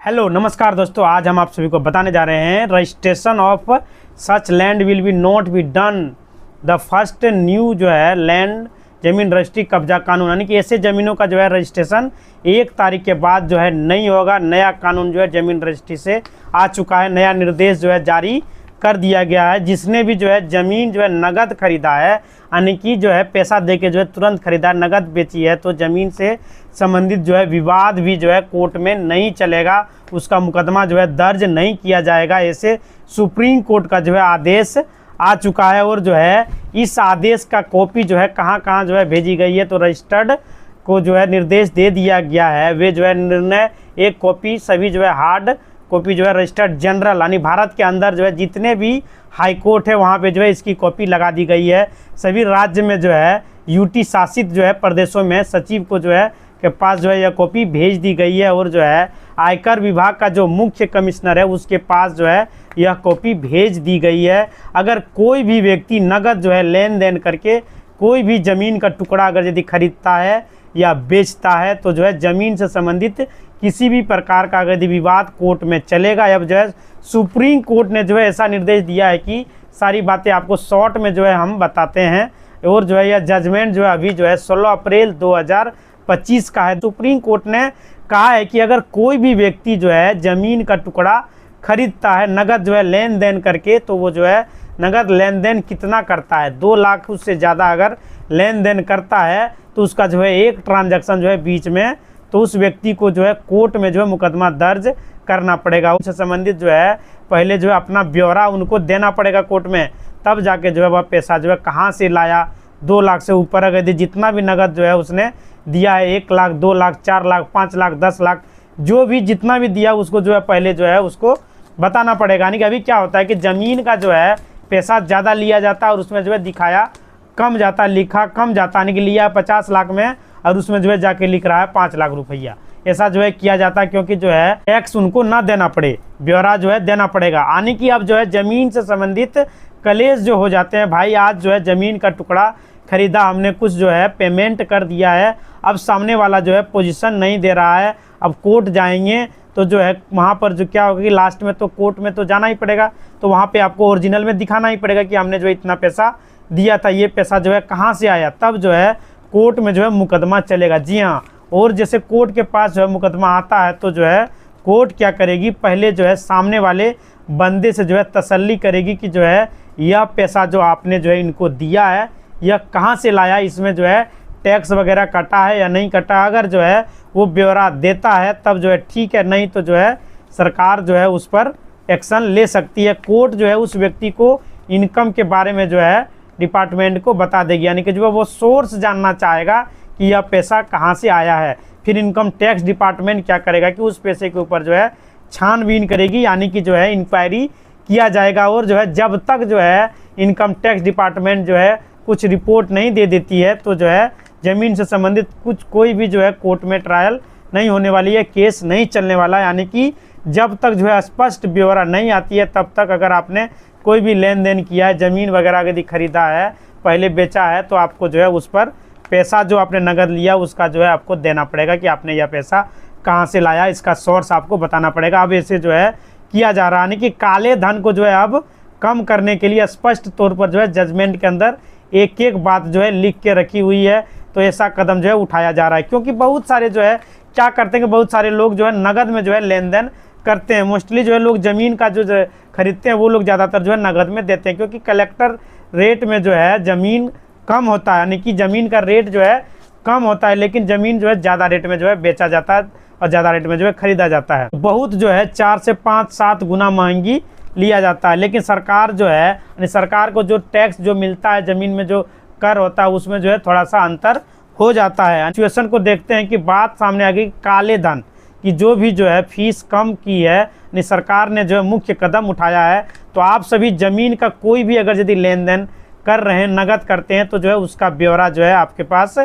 Hello नमस्कार दोस्तों, आज हम आप सभी को बताने जा रहे हैं registration of such land will be not be done the first new जो है लैंड जमीन रजिस्ट्री कब्जा कानून, यानी कि ऐसे ज़मीनों का जो है रजिस्ट्रेशन 1 तारीख के बाद जो है नहीं होगा। नया कानून जो है जमीन रजिस्ट्री से आ चुका है, नया निर्देश जो है जारी कर दिया गया है। जिसने भी जो है ज़मीन जो है नगद खरीदा है, यानी कि जो है पैसा दे के जो है तुरंत खरीदा, नगद बेची है, तो ज़मीन से संबंधित जो है विवाद भी जो है कोर्ट में नहीं चलेगा, उसका मुकदमा जो है दर्ज नहीं किया जाएगा। ऐसे सुप्रीम कोर्ट का जो है आदेश आ चुका है। और जो है इस आदेश का कॉपी जो है कहाँ कहाँ जो है भेजी गई है, तो रजिस्टर्ड को जो है निर्देश दे दिया गया है। वे जो है निर्णय एक कॉपी सभी जो है हार्ड कॉपी जो है रजिस्टर्ड जनरल, यानी भारत के अंदर जो है जितने भी हाई कोर्ट है वहाँ पे जो है इसकी कॉपी लगा दी गई है। सभी राज्य में जो है यूटी शासित जो है प्रदेशों में सचिव को जो है के पास जो है यह कॉपी भेज दी गई है। और जो है आयकर विभाग का जो मुख्य कमिश्नर है उसके पास जो है यह कॉपी भेज दी गई है। अगर कोई भी व्यक्ति नगद जो है लेन देन करके कोई भी ज़मीन का टुकड़ा अगर यदि खरीदता है या बेचता है, तो जो है ज़मीन से संबंधित किसी भी प्रकार का अगर विवाद कोर्ट में चलेगा। अब जो है सुप्रीम कोर्ट ने जो है ऐसा निर्देश दिया है कि सारी बातें आपको शॉर्ट में जो है हम बताते हैं। और जो है यह जजमेंट जो है अभी जो है 16 अप्रैल 2025 का है। सुप्रीम कोर्ट ने कहा है कि अगर कोई भी व्यक्ति जो है ज़मीन का टुकड़ा खरीदता है नगद जो है लेन देन करके, तो वो जो है नगद लेन देन कितना करता है, 2 लाख उससे ज़्यादा अगर लेन देन करता है, तो उसका जो है एक ट्रांजैक्शन जो है बीच में, तो उस व्यक्ति को जो है कोर्ट में जो है मुकदमा दर्ज करना पड़ेगा। उससे संबंधित जो है पहले जो है अपना ब्यौरा उनको देना पड़ेगा कोर्ट में, तब जाके जो है वह पैसा जो है कहाँ से लाया। 2 लाख से ऊपर अगर जितना भी नगद जो है उसने दिया है, 1 लाख, 2 लाख, 4 लाख, 5 लाख, 10 लाख, जो भी जितना भी दिया उसको जो है पहले जो है उसको बताना पड़ेगा। यानी कि अभी क्या होता है कि ज़मीन का जो है पैसा ज़्यादा लिया जाता है और उसमें जो है दिखाया कम जाता, लिखा कम जाता, यानी कि लिया 50 लाख में और उसमें जो है जाके लिख रहा है 5 लाख रुपया। ऐसा जो है किया जाता है क्योंकि जो है टैक्स उनको ना देना पड़े, ब्यौरा जो है देना पड़ेगा। यानी कि अब जो है ज़मीन से संबंधित कलेश जो हो जाते हैं, भाई आज जो है ज़मीन का टुकड़ा खरीदा, हमने कुछ जो है पेमेंट कर दिया है, अब सामने वाला जो है पोजीशन नहीं दे रहा है, अब कोर्ट जाएंगे तो जो है वहाँ पर जो क्या होगा कि लास्ट में तो कोर्ट में तो जाना ही पड़ेगा, तो वहाँ पे आपको ओरिजिनल में दिखाना ही पड़ेगा कि हमने जो है इतना पैसा दिया था, ये पैसा जो है कहाँ से आया, तब जो है कोर्ट में जो है मुकदमा चलेगा। जी हाँ, और जैसे कोर्ट के पास जो है मुकदमा आता है तो जो है कोर्ट क्या करेगी, पहले जो है सामने वाले बंदे से जो है तसल्ली करेगी कि जो है यह पैसा जो आपने जो है इनको दिया है यह कहाँ से लाया, इसमें जो है टैक्स वगैरह कटा है या नहीं कटा। अगर जो है वो ब्यौरा देता है तब जो है ठीक है, नहीं तो जो है सरकार जो है उस पर एक्शन ले सकती है। कोर्ट जो है उस व्यक्ति को इनकम के बारे में जो है डिपार्टमेंट को बता देगी, यानी कि जो है वो सोर्स जानना चाहेगा कि यह पैसा कहाँ से आया है। फिर इनकम टैक्स डिपार्टमेंट क्या करेगा कि उस पैसे के ऊपर जो है छानबीन करेगी, यानी कि जो है इंक्वायरी किया जाएगा। और जो है जब तक जो है इनकम टैक्स डिपार्टमेंट जो है कुछ रिपोर्ट नहीं दे देती है, तो जो है ज़मीन से संबंधित कोई भी जो है कोर्ट में ट्रायल नहीं होने वाली है, केस नहीं चलने वाला है। यानी कि जब तक जो है स्पष्ट ब्यौरा नहीं आती है तब तक अगर आपने कोई भी लेन देन किया है, ज़मीन वगैरह यदि खरीदा है, पहले बेचा है, तो आपको जो है उस पर पैसा जो आपने नगद लिया उसका जो है आपको देना पड़ेगा कि आपने यह पैसा कहाँ से लाया, इसका सोर्स आपको बताना पड़ेगा। अब ऐसे जो है किया जा रहा है, यानी कि काले धन को जो है अब कम करने के लिए स्पष्ट तौर पर जो है जजमेंट के अंदर एक एक बात जो है लिख के रखी हुई है, तो ऐसा कदम जो है उठाया जा रहा है। क्योंकि बहुत सारे जो है क्या करते हैं कि बहुत सारे लोग जो है नगद में जो है लेन देन करते हैं। मोस्टली जो है लोग ज़मीन का जो खरीदते हैं वो लोग ज़्यादातर जो है नगद में देते हैं, क्योंकि कलेक्टर रेट में जो है ज़मीन कम होता है, यानी कि ज़मीन का रेट जो है कम होता है, लेकिन ज़मीन जो है ज़्यादा रेट में जो है बेचा जाता है और ज़्यादा रेट में जो है ख़रीदा जाता है। बहुत जो है 4 से 5-7 गुना महंगी लिया जाता है। लेकिन सरकार जो है, यानी सरकार को जो टैक्स जो मिलता है ज़मीन में जो कर होता है उसमें जो है थोड़ा सा अंतर हो जाता है। सिचुएशन को देखते हैं कि बात सामने आ गई काले धन की, जो भी जो है फीस कम की है, यानी सरकार ने जो है मुख्य कदम उठाया है। तो आप सभी ज़मीन का कोई भी अगर यदि लेन देन कर रहे हैं, नगद करते हैं, तो जो है उसका ब्यौरा जो है आपके पास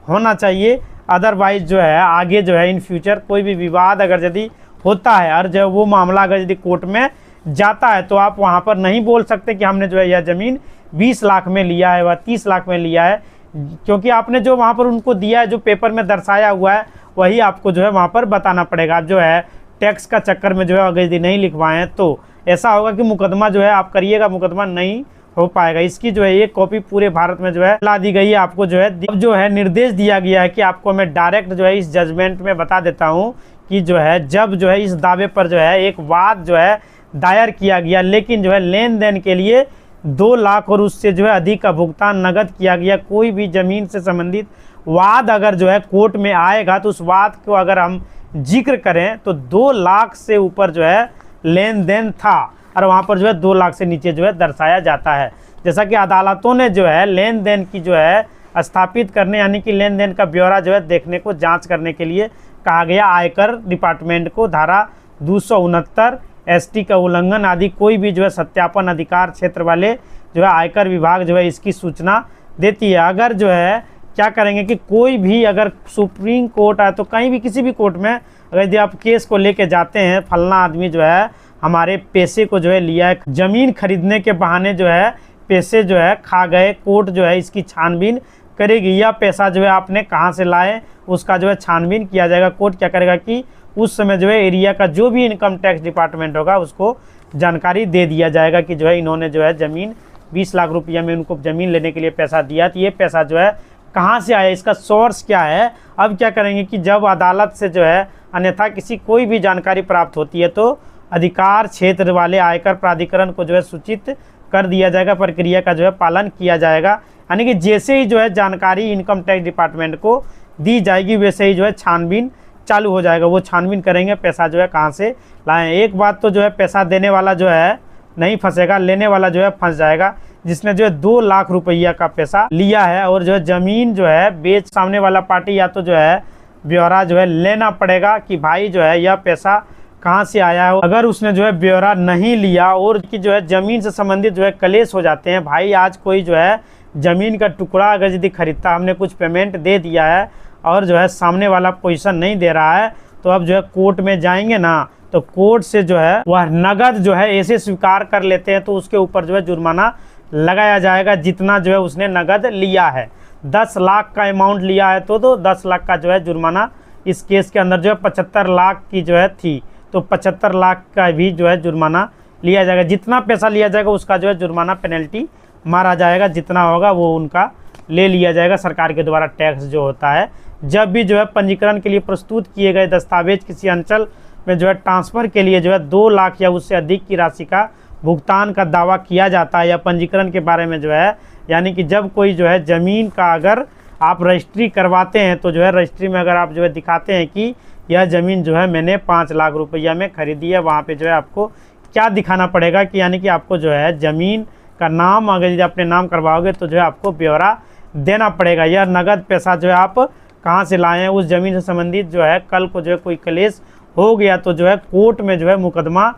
होना चाहिए। अदरवाइज जो है आगे जो है इन फ्यूचर कोई भी विवाद अगर यदि होता है और जो वो मामला अगर यदि कोर्ट में जाता है, तो आप वहाँ पर नहीं बोल सकते कि हमने जो है यह ज़मीन 20 लाख में लिया है व 30 लाख में लिया है, क्योंकि आपने जो वहाँ पर उनको दिया है, जो पेपर में दर्शाया हुआ है, वही आपको जो है वहाँ पर बताना पड़ेगा। आप जो है टैक्स का चक्कर में जो है अगर यदि नहीं लिखवाएं हैं तो ऐसा होगा कि मुकदमा जो है आप करिएगा, मुकदमा नहीं हो पाएगा। इसकी जो है एक कॉपी पूरे भारत में जो है ला दी गई है। आपको जो है अब जो है निर्देश दिया गया है कि आपको मैं डायरेक्ट जो है इस जजमेंट में बता देता हूँ कि जो है जब जो है इस दावे पर जो है एक वाद जो है दायर किया गया, लेकिन जो है लेन देन के लिए 2 लाख और उससे जो है अधिक का भुगतान नगद किया गया। कोई भी ज़मीन से संबंधित वाद अगर जो है कोर्ट में आएगा तो उस वाद को अगर हम जिक्र करें तो 2 लाख से ऊपर जो है लेन देन था और वहाँ पर जो है 2 लाख से नीचे जो है दर्शाया जाता है। जैसा कि अदालतों ने जो है लेन देन की जो है स्थापित करने यानी कि लेन देन का ब्यौरा जो है देखने को जांच करने के लिए कहा गया आयकर डिपार्टमेंट को। धारा 269 एसटी का उल्लंघन आदि कोई भी जो है सत्यापन अधिकार क्षेत्र वाले जो है आयकर विभाग जो है इसकी सूचना देती है। अगर जो है क्या करेंगे कि कोई भी अगर सुप्रीम कोर्ट है तो कहीं भी किसी भी कोर्ट में अगर यदि आप केस को लेके जाते हैं, फलना आदमी जो है हमारे पैसे को जो है लिया है, ज़मीन खरीदने के बहाने जो है पैसे जो है खा गए, कोर्ट जो है इसकी छानबीन करेगी। यह पैसा जो है आपने कहाँ से लाए उसका जो है छानबीन किया जाएगा। कोर्ट क्या करेगा कि उस समय जो है एरिया का जो भी इनकम टैक्स डिपार्टमेंट होगा उसको जानकारी दे दिया जाएगा कि जो है इन्होंने जो है ज़मीन 20 लाख रुपया में उनको ज़मीन लेने के लिए पैसा दिया, तो ये पैसा जो है कहाँ से आया, इसका सोर्स क्या है। अब क्या करेंगे कि जब अदालत से जो है अन्यथा किसी कोई भी जानकारी प्राप्त होती है तो अधिकार क्षेत्र वाले आयकर प्राधिकरण को जो है सूचित कर दिया जाएगा, प्रक्रिया का जो है पालन किया जाएगा। यानी कि जैसे ही जो है जानकारी इनकम टैक्स डिपार्टमेंट को दी जाएगी वैसे ही जो है छानबीन चालू हो जाएगा। वो छानबीन करेंगे पैसा जो है कहाँ से लाएं। एक बात तो जो है पैसा देने वाला जो है नहीं फंसेगा, लेने वाला जो है फंस जाएगा, जिसने जो है 2 लाख रुपया का पैसा लिया है और जो है ज़मीन जो है बेच सामने वाला पार्टी या तो जो है ब्यौरा जो है लेना पड़ेगा कि भाई जो है यह पैसा कहाँ से आया है। अगर उसने जो है ब्यौरा नहीं लिया और कि जो है ज़मीन से संबंधित जो है कलेश हो जाते हैं, भाई आज कोई जो है ज़मीन का टुकड़ा अगर यदि खरीदता, हमने कुछ पेमेंट दे दिया है और जो है सामने वाला पोजीशन नहीं दे रहा है, तो अब जो है कोर्ट में जाएंगे ना तो कोर्ट से जो है वह नगद जो है ऐसे स्वीकार कर लेते हैं तो उसके ऊपर जो है जुर्माना लगाया जाएगा जितना जो है उसने नगद लिया है। 10 लाख का अमाउंट लिया है तो 10 लाख का जो है जुर्माना इस केस के अंदर जो है 75 लाख की जो है थी तो 75 लाख का भी जो है जुर्माना लिया जाएगा। जितना पैसा लिया जाएगा उसका जो है जुर्माना पेनल्टी मारा जाएगा, जितना होगा वो उनका ले लिया जाएगा सरकार के द्वारा टैक्स जो होता है। जब भी जो है पंजीकरण के लिए प्रस्तुत किए गए दस्तावेज किसी अंचल में जो है ट्रांसफ़र के लिए जो है 2 लाख या उससे अधिक की राशि का भुगतान का दावा किया जाता है या पंजीकरण के बारे में जो है, यानी कि जब कोई जो है ज़मीन का अगर आप रजिस्ट्री करवाते हैं तो जो है रजिस्ट्री में अगर आप जो है दिखाते हैं कि यह ज़मीन जो है मैंने 5 लाख रुपया में ख़रीदी है, वहाँ पे जो है आपको क्या दिखाना पड़ेगा कि यानी कि आपको जो है ज़मीन का नाम अगर यदि अपने नाम करवाओगे तो जो है आपको ब्यौरा देना पड़ेगा। यह नगद पैसा जो है आप कहाँ से लाए हैं, उस ज़मीन से संबंधित जो है कल को जो है कोई क्लेश हो गया तो जो है कोर्ट में जो है मुकदमा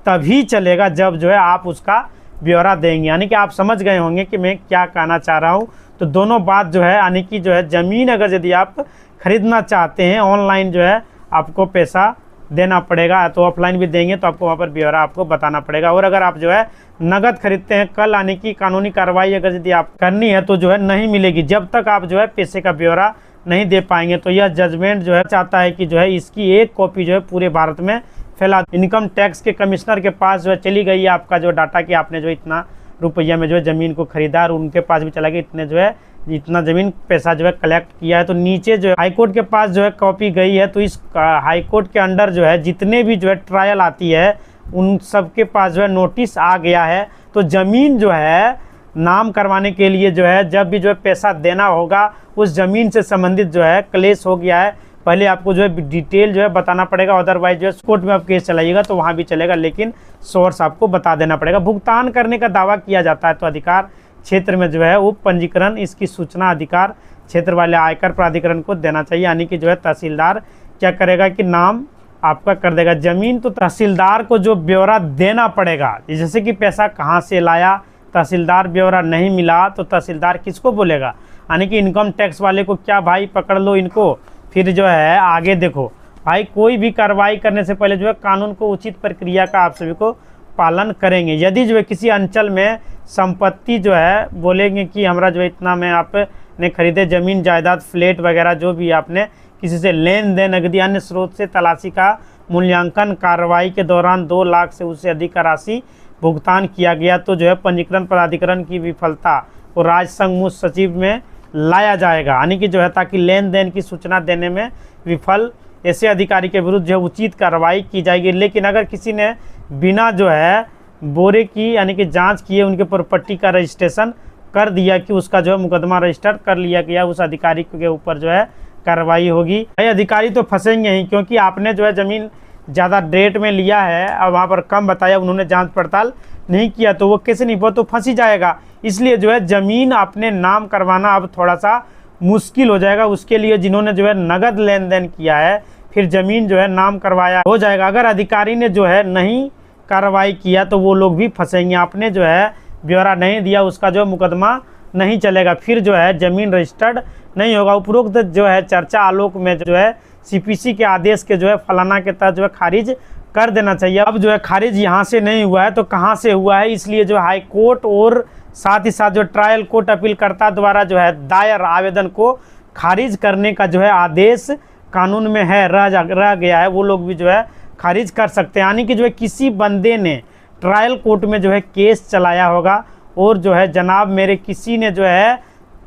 तभी चलेगा जब जो है आप उसका ब्यौरा देंगे। यानी कि आप समझ गए होंगे कि मैं क्या कहना चाह रहा हूँ। तो दोनों बात जो है यानी कि जो है ज़मीन अगर यदि आप ख़रीदना चाहते हैं ऑनलाइन जो है आपको पैसा देना पड़ेगा, तो ऑफलाइन भी देंगे तो आपको वहाँ पर ब्यौरा आपको बताना पड़ेगा। और अगर आप जो है नगद खरीदते हैं कल यानी कि कानूनी कार्रवाई अगर यदि आप करनी है तो जो है नहीं मिलेगी जब तक आप जो है पैसे का ब्यौरा नहीं दे पाएंगे। तो यह जजमेंट जो है चाहता है कि जो है इसकी एक कॉपी जो है पूरे भारत में फैला। इनकम टैक्स के कमिश्नर के पास जो है चली गई है आपका जो डाटा कि आपने जो इतना रुपया में जो है ज़मीन को खरीदा और उनके पास भी चला गया इतने जो है इतना ज़मीन पैसा जो है कलेक्ट किया है। तो नीचे जो है हाईकोर्ट के पास जो है कॉपी गई है, तो इस हाईकोर्ट के अंडर जो है जितने भी जो है ट्रायल आती है उन सबके पास जो है नोटिस आ गया है। तो ज़मीन जो है नाम करवाने के लिए जो है जब भी जो है पैसा देना होगा उस ज़मीन से संबंधित जो है क्लेश हो गया है, पहले आपको जो है डिटेल जो है बताना पड़ेगा। अदरवाइज जो है कोर्ट में आप केस चलाइएगा तो वहाँ भी चलेगा, लेकिन सोर्स आपको बता देना पड़ेगा। भुगतान करने का दावा किया जाता है तो अधिकार क्षेत्र में जो है उप पंजीकरण इसकी सूचना अधिकार क्षेत्र वाले आयकर प्राधिकरण को देना चाहिए। यानी कि जो है तहसीलदार क्या करेगा कि नाम आपका कर देगा। ज़मीन तो तहसीलदार को जो ब्यौरा देना पड़ेगा, जैसे कि पैसा कहाँ से लाया, तहसीलदार ब्यौरा नहीं मिला तो तहसीलदार किसको बोलेगा, यानी कि इनकम टैक्स वाले को क्या भाई पकड़ लो इनको, फिर जो है आगे देखो। भाई कोई भी कार्रवाई करने से पहले जो है कानून को उचित प्रक्रिया का आप सभी को पालन करेंगे। यदि जो है किसी अंचल में संपत्ति जो है बोलेंगे कि हमारा जो है इतना में आपने खरीदे ज़मीन जायदाद फ्लैट वगैरह जो भी आपने किसी से लेन देन नगदी अन्य स्रोत से तलाशी का मूल्यांकन कार्रवाई के दौरान 2 लाख से उससे अधिक का राशि भुगतान किया गया तो जो है पंजीकरण प्राधिकरण की विफलता को राजसंघ मुख्य सचिव में लाया जाएगा, यानी कि जो है ताकि लेन देन की सूचना देने में विफल ऐसे अधिकारी के विरुद्ध जो है उचित कार्रवाई की जाएगी। लेकिन अगर किसी ने बिना जो है बोरे की यानी कि जांच किए उनके प्रॉपर्टी का रजिस्ट्रेशन कर दिया कि उसका जो है मुकदमा रजिस्टर कर लिया गया, उस अधिकारी के ऊपर जो है कार्रवाई होगी। भाई अधिकारी तो फंसेंगे ही, क्योंकि आपने जो है ज़मीन ज़्यादा रेट में लिया है और वहाँ पर कम बताया, उन्होंने जांच पड़ताल नहीं किया तो वो कैसे नहीं, वो तो फंस ही जाएगा। इसलिए जो है ज़मीन अपने नाम करवाना अब थोड़ा सा मुश्किल हो जाएगा उसके लिए जिन्होंने जो है नगद लेन देन किया है, फिर ज़मीन जो है नाम करवाया हो जाएगा। अगर अधिकारी ने जो है नहीं कार्रवाई किया तो वो लोग भी फंसेंगे। आपने जो है ब्यौरा नहीं दिया, उसका जो मुकदमा नहीं चलेगा, फिर जो है ज़मीन रजिस्टर्ड नहीं होगा। उपरोक्त जो है चर्चा आलोक में जो है सीपीसी के आदेश के जो है फलाना के तहत जो है खारिज कर देना चाहिए। अब जो है खारिज यहाँ से नहीं हुआ है तो कहाँ से हुआ है, इसलिए जो हाई कोर्ट और साथ ही साथ जो ट्रायल कोर्ट अपीलकर्ता द्वारा जो है दायर आवेदन को खारिज करने का जो है आदेश कानून में है, रह गया है, वो लोग भी जो है खारिज कर सकते हैं। यानी कि जो है किसी बंदे ने ट्रायल कोर्ट में जो है केस चलाया होगा और जो है जनाब मेरे किसी ने जो है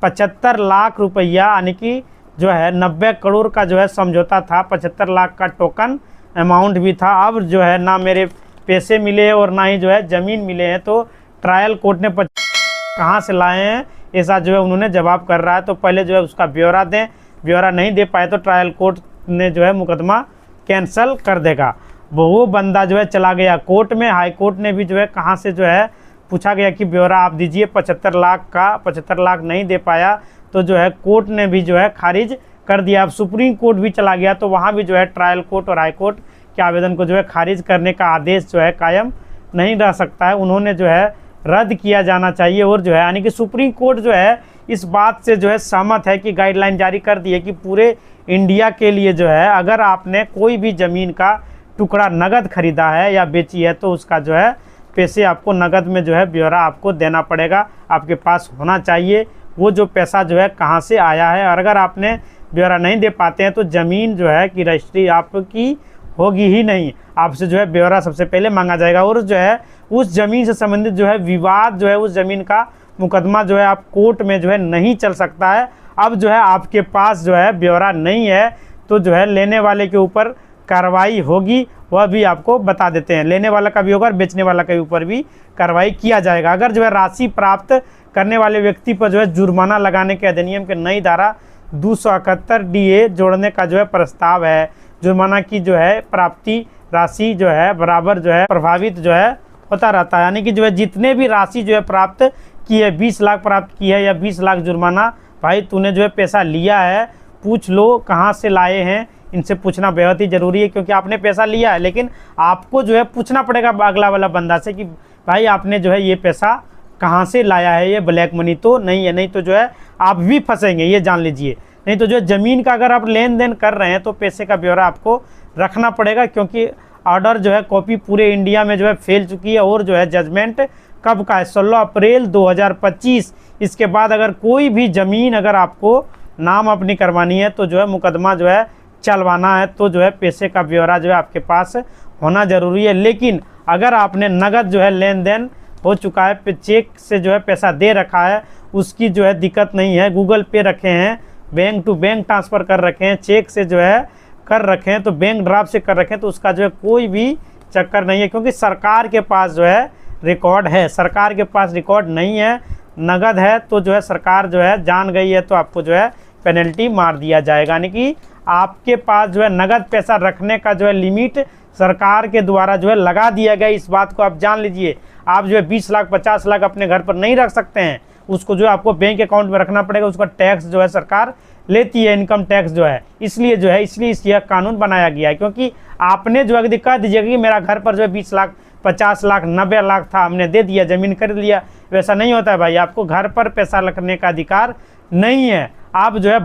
75 लाख रुपया यानी कि जो है 90 करोड़ का जो है समझौता था, 75 लाख का टोकन अमाउंट भी था। अब जो है ना मेरे पैसे मिले और ना ही जो है ज़मीन मिले हैं, तो ट्रायल कोर्ट ने कहाँ से लाए हैं ऐसा जो है उन्होंने जवाब कर रहा है। तो पहले जो है उसका ब्यौरा दें, ब्यौरा नहीं दे पाए तो ट्रायल कोर्ट ने जो है मुकदमा कैंसिल कर देगा। वो बंदा जो है चला गया कोर्ट में, हाई कोर्ट ने भी जो है कहाँ से जो है पूछा गया कि ब्यौरा आप दीजिए 75 लाख का, 75 लाख नहीं दे पाया तो जो है कोर्ट ने भी जो है खारिज कर दिया। अब सुप्रीम कोर्ट भी चला गया तो वहाँ भी जो है ट्रायल कोर्ट और हाई कोर्ट के आवेदन को जो है खारिज करने का आदेश जो है कायम नहीं रह सकता है, उन्होंने जो है रद्द किया जाना चाहिए। और जो है यानी कि सुप्रीम कोर्ट जो है इस बात से जो है सहमत है कि गाइडलाइन जारी कर दी है कि पूरे इंडिया के लिए जो है अगर आपने कोई भी ज़मीन का टुकड़ा नगद खरीदा है या बेची है तो उसका जो है पैसे आपको नगद में जो है ब्यौरा आपको देना पड़ेगा, आपके पास होना चाहिए वो जो पैसा जो है कहाँ से आया है। और अगर आपने ब्यौरा नहीं दे पाते हैं तो ज़मीन जो है कि रजिस्ट्री आपकी होगी ही नहीं, आपसे जो है ब्यौरा सबसे पहले मांगा जाएगा। और जो है उस ज़मीन से संबंधित जो है विवाद जो है उस ज़मीन का मुकदमा जो है आप कोर्ट में जो है नहीं चल सकता है। अब जो है आपके पास जो है ब्यौरा नहीं है तो जो है लेने वाले के ऊपर कार्रवाई होगी, वह भी आपको बता देते हैं। लेने वाला का भी होगा और बेचने वाला के ऊपर भी कार्रवाई किया जाएगा। अगर जो है राशि प्राप्त करने वाले व्यक्ति पर जो है जुर्माना लगाने के अधिनियम के नई धारा 271 DA जोड़ने का जो है प्रस्ताव है। जुर्माना की जो है प्राप्ति राशि जो है बराबर जो है प्रभावित जो है होता रहता है, यानी कि जो है जितने भी राशि जो है प्राप्त की है, 20 लाख प्राप्त की है या 20 लाख जुर्माना, भाई तूने जो है पैसा लिया है पूछ लो कहाँ से लाए हैं, इनसे पूछना बेहद ही ज़रूरी है क्योंकि आपने पैसा लिया है। लेकिन आपको जो है पूछना पड़ेगा अगला वाला बंदा से कि भाई आपने जो है ये पैसा कहाँ से लाया है, ये ब्लैक मनी तो नहीं है, नहीं तो जो है आप भी फंसेंगे, ये जान लीजिए। नहीं तो जो है ज़मीन का अगर आप लेन देन कर रहे हैं तो पैसे का ब्यौरा आपको रखना पड़ेगा, क्योंकि ऑर्डर जो है कॉपी पूरे इंडिया में जो है फैल चुकी है। और जो है जजमेंट कब का है, 16 अप्रैल 2025। इसके बाद अगर कोई भी ज़मीन अगर आपको नाम अपनी करवानी है तो जो है मुकदमा जो है चलवाना है तो जो है पैसे का ब्यौरा जो है आपके पास होना ज़रूरी है। लेकिन अगर आपने नगद जो है लेन देन हो चुका है, चेक से जो है पैसा दे रखा है, उसकी जो है दिक्कत नहीं है, गूगल पे रखे हैं, बैंक टू बैंक ट्रांसफ़र कर रखे हैं, चेक से जो है कर रखे हैं, तो बैंक ड्राफ्ट से कर रखे हैं, तो उसका जो है कोई भी चक्कर नहीं है, क्योंकि सरकार के पास जो है रिकॉर्ड है। सरकार के पास रिकॉर्ड नहीं है, नगद है, तो जो है सरकार जो है जान गई है तो आपको जो है पेनल्टी मार दिया जाएगा। यानी कि आपके पास जो है नगद पैसा रखने का जो है लिमिट सरकार के द्वारा जो है लगा दिया गया। इस बात को आप जान लीजिए। आप जो है 20 लाख 50 लाख अपने घर पर नहीं रख सकते हैं, उसको जो है आपको बैंक अकाउंट में रखना पड़ेगा। उसका टैक्स जो है सरकार लेती है, इनकम टैक्स जो है, इसलिए जो है यह कानून बनाया गया है। क्योंकि आपने जो है कह दीजिएगा कि मेरा घर पर जो है 20 लाख 50 लाख 90 लाख था, हमने दे दिया, ज़मीन खरीद लिया, वैसा नहीं होता है भाई। आपको घर पर पैसा रखने का अधिकार नहीं है। आप जो है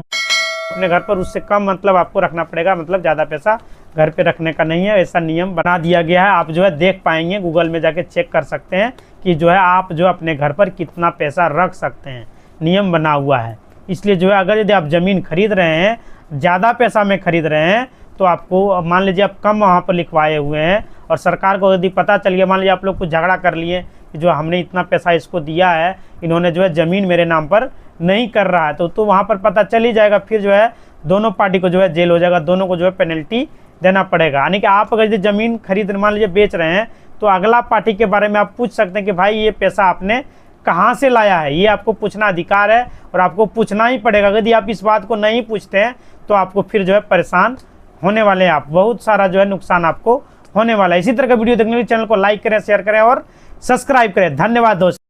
अपने घर पर उससे कम मतलब आपको रखना पड़ेगा, मतलब ज़्यादा पैसा घर पे रखने का नहीं है, ऐसा नियम बना दिया गया है। आप जो है देख पाएंगे, गूगल में जाके चेक कर सकते हैं कि जो है आप जो अपने घर पर कितना पैसा रख सकते हैं, नियम बना हुआ है। इसलिए जो है अगर यदि आप ज़मीन खरीद रहे हैं, ज़्यादा पैसा में खरीद रहे हैं, तो आपको मान लीजिए आप कम वहाँ पर लिखवाए हुए हैं और सरकार को यदि पता चल गया, मान लीजिए आप लोग कुछ झगड़ा कर लिए कि जो हमने इतना पैसा इसको दिया है, इन्होंने जो है ज़मीन मेरे नाम पर नहीं कर रहा है, तो वहाँ पर पता चल ही जाएगा। फिर जो है दोनों पार्टी को जो है जेल हो जाएगा, दोनों को जो है पेनल्टी देना पड़ेगा। यानी कि आप अगर यदि ज़मीन खरीद मान लीजिए बेच रहे हैं, तो अगला पार्टी के बारे में आप पूछ सकते हैं कि भाई ये पैसा आपने कहाँ से लाया है, ये आपको पूछना अधिकार है और आपको पूछना ही पड़ेगा। यदि आप इस बात को नहीं पूछते हैं तो आपको फिर जो है परेशान होने वाले हैं, आप बहुत सारा जो है नुकसान आपको होने वाला है। इसी तरह का वीडियो देखने के लिए चैनल को लाइक करें, शेयर करें और सब्सक्राइब करें। धन्यवाद दोस्तों।